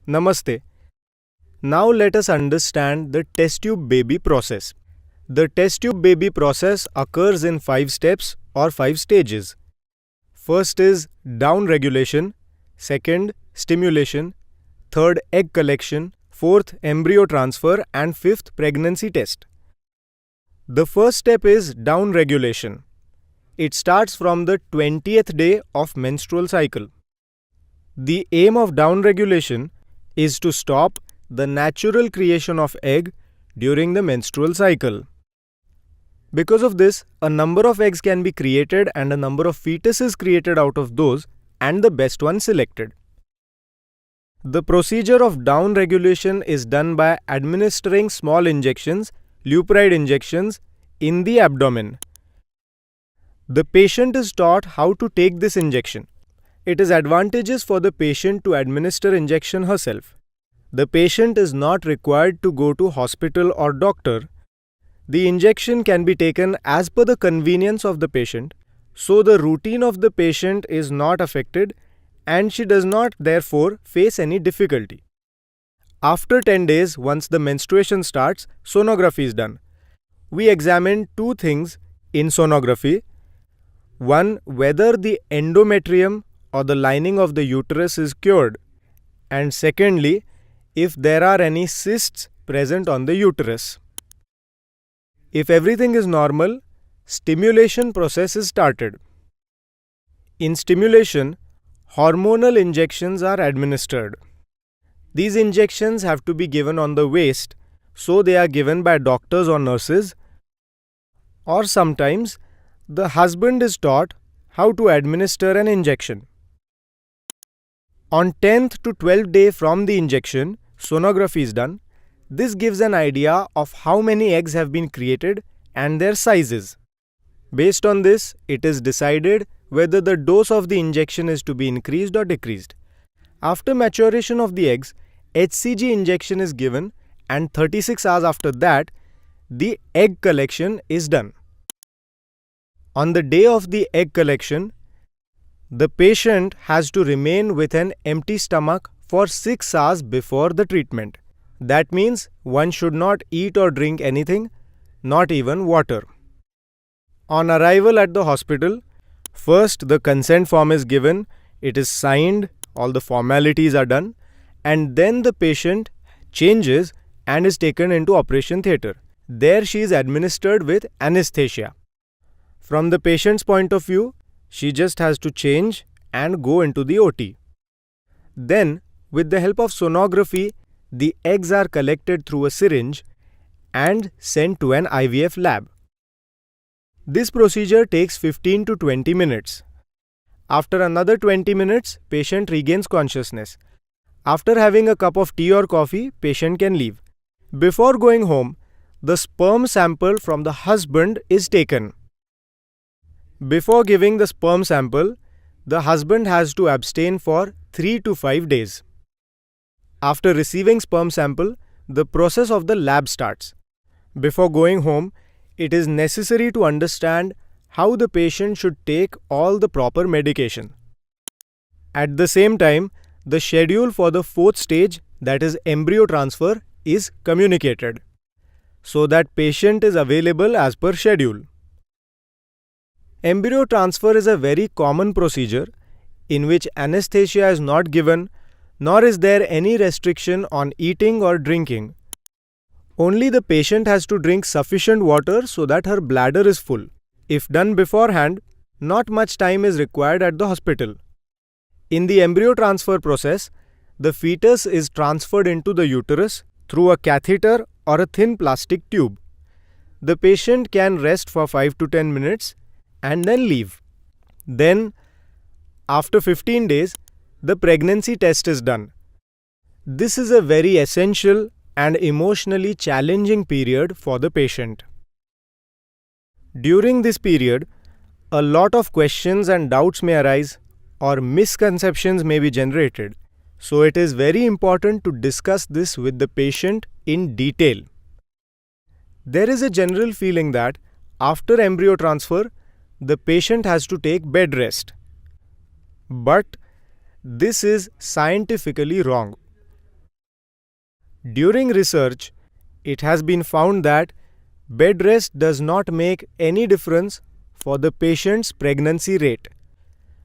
Namaste. Now let us understand the test tube baby process. The test tube baby process occurs in 5 steps or 5 stages. First is down regulation, second stimulation, third egg collection, fourth embryo transfer, and fifth pregnancy test. The first step is down regulation. It starts from the 20th day of menstrual cycle. The aim of down regulation is to stop the natural creation of egg during the menstrual cycle. Because of this, a number of eggs can be created and a number of fetuses created out of those, and the best one selected. The procedure of down regulation is done by administering small injections, Leupride injections, in the abdomen. The patient is taught how to take this injection. It is advantageous for the patient to administer injection herself. The patient is not required to go to hospital or doctor. The injection can be taken as per the convenience of the patient, so the routine of the patient is not affected and she does not therefore face any difficulty. After 10 days, once the menstruation starts, sonography is done. We examine two things in sonography. One, whether the endometrium or the lining of the uterus is cured, and secondly, if there are any cysts present on the uterus. If everything is normal, stimulation process is started. In stimulation, hormonal injections are administered. These injections have to be given on the waist, so they are given by doctors or nurses, or sometimes the husband is taught how to administer an injection. On 10th to 12th day from the injection, sonography is done. This gives an idea of how many eggs have been created and their sizes. Based on this, it is decided whether the dose of the injection is to be increased or decreased. After maturation of the eggs, HCG injection is given, and 36 hours after that, the egg collection is done. On the day of the egg collection, the patient has to remain with an empty stomach for 6 hours before the treatment. That means one should not eat or drink anything, not even water. On arrival at the hospital, first the consent form is given, it is signed, all the formalities are done, and then the patient changes and is taken into operation theatre. There she is administered with anesthesia. From the patient's point of view, she just has to change and go into the OT. Then, with the help of sonography, the eggs are collected through a syringe and sent to an IVF lab. This procedure takes 15 to 20 minutes. After another 20 minutes, patient regains consciousness. After having a cup of tea or coffee, patient can leave. Before going home, the sperm sample from the husband is taken. Before giving the sperm sample, the husband has to abstain for 3 to 5 days. After receiving sperm sample, the process of the lab starts. Before going home, it is necessary to understand how the patient should take all the proper medication. At the same time, the schedule for the fourth stage, that is embryo transfer, is communicated, so that patient is available as per schedule. Embryo transfer is a very common procedure in which anesthesia is not given, nor is there any restriction on eating or drinking. Only the patient has to drink sufficient water so that her bladder is full. If done beforehand, not much time is required at the hospital. In the embryo transfer process, the fetus is transferred into the uterus through a catheter or a thin plastic tube. The patient can rest for 5 to 10 minutes and then leave. Then, after 15 days, the pregnancy test is done. This is a very essential and emotionally challenging period for the patient. During this period, a lot of questions and doubts may arise or misconceptions may be generated. So it is very important to discuss this with the patient in detail. There is a general feeling that after embryo transfer, the patient has to take bed rest. But this is scientifically wrong. During research, it has been found that bed rest does not make any difference for the patient's pregnancy rate.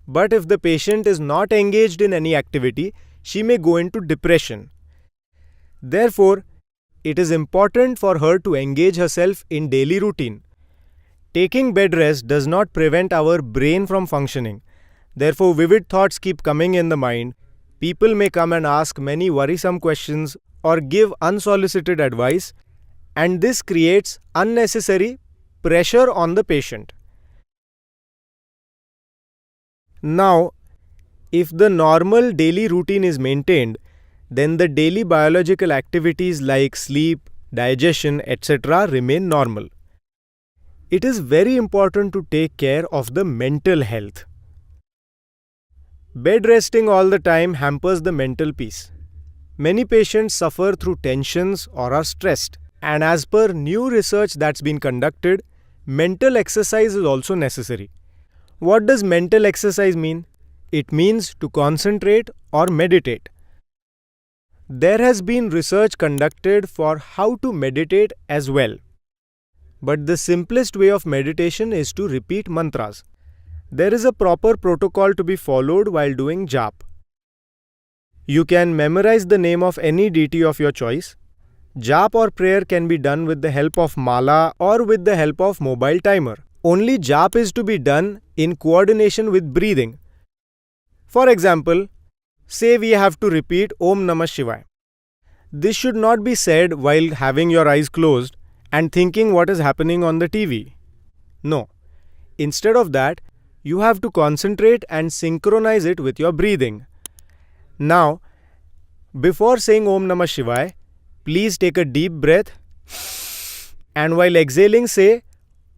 But if the patient is not engaged in any activity, she may go into depression. Therefore, it is important for her to engage herself in daily routine. Taking bed rest does not prevent our brain from functioning. Therefore, vivid thoughts keep coming in the mind. People may come and ask many worrisome questions or give unsolicited advice, and this creates unnecessary pressure on the patient. Now, if the normal daily routine is maintained, then the daily biological activities like sleep, digestion, etc. remain normal. It is very important to take care of the mental health. Bed resting all the time hampers the mental peace. Many patients suffer through tensions or are stressed, and as per new research that's been conducted, mental exercise is also necessary. What does mental exercise mean? It means to concentrate or meditate. There has been research conducted for how to meditate as well. But the simplest way of meditation is to repeat mantras. There is a proper protocol to be followed while doing jap. You can memorize the name of any deity of your choice. Jap or prayer can be done with the help of mala or with the help of mobile timer. Only jap is to be done in coordination with breathing. For example, say we have to repeat Om Namah Shivaya. This should not be said while having your eyes closed and thinking what is happening on the TV. No. Instead of that, you have to concentrate and synchronize it with your breathing. Now, before saying Om Namah Shivaya, please take a deep breath, and while exhaling say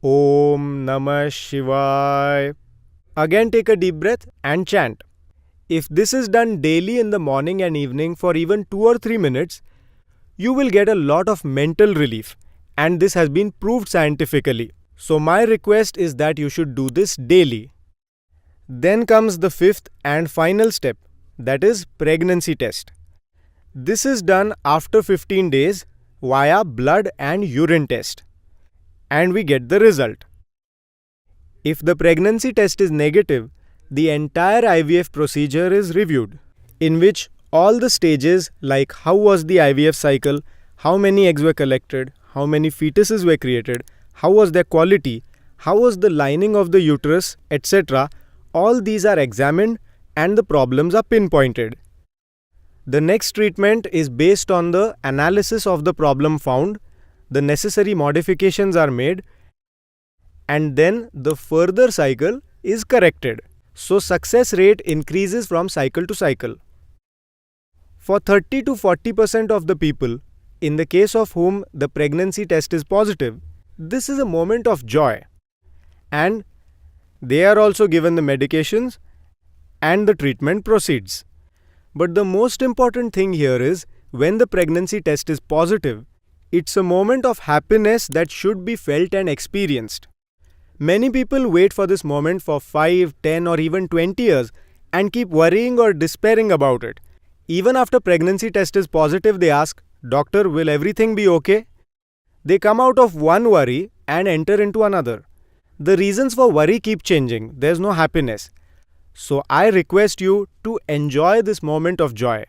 Om Namah Shivaya. Again take a deep breath and chant. If this is done daily in the morning and evening for even 2 or 3 minutes, you will get a lot of mental relief, and this has been proved scientifically. So my request is that you should do this daily. Then comes the fifth and final step, that is pregnancy test. This is done after 15 days via blood and urine test, and we get the result. If the pregnancy test is negative, the entire IVF procedure is reviewed, in which all the stages like how was the IVF cycle, how many eggs were collected, how many fetuses were created, how was their quality, how was the lining of the uterus, etc. All these are examined and the problems are pinpointed. The next treatment is based on the analysis of the problem found, the necessary modifications are made, and then the further cycle is corrected. So success rate increases from cycle to cycle. For 30 to 40% of the people, in the case of whom the pregnancy test is positive, this is a moment of joy. And they are also given the medications and the treatment proceeds. But the most important thing here is when the pregnancy test is positive, it's a moment of happiness that should be felt and experienced. Many people wait for this moment for 5, 10 or even 20 years and keep worrying or despairing about it. Even after pregnancy test is positive, they ask, "Doctor, will everything be okay?" They come out of one worry and enter into another. The reasons for worry keep changing. There's no happiness. So I request you to enjoy this moment of joy.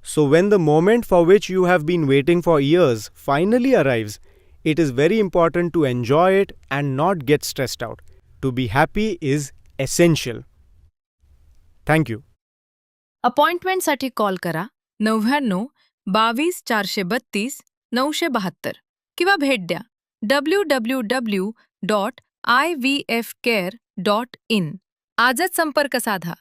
So when the moment for which you have been waiting for years finally arrives, it is very important to enjoy it and not get stressed out. To be happy is essential. Thank you. अपॉइंटमेंटसाठी call करा 99 22 432 972 किंवा भेट द्या www.ivfcare.in. आजच संपर्क साधा.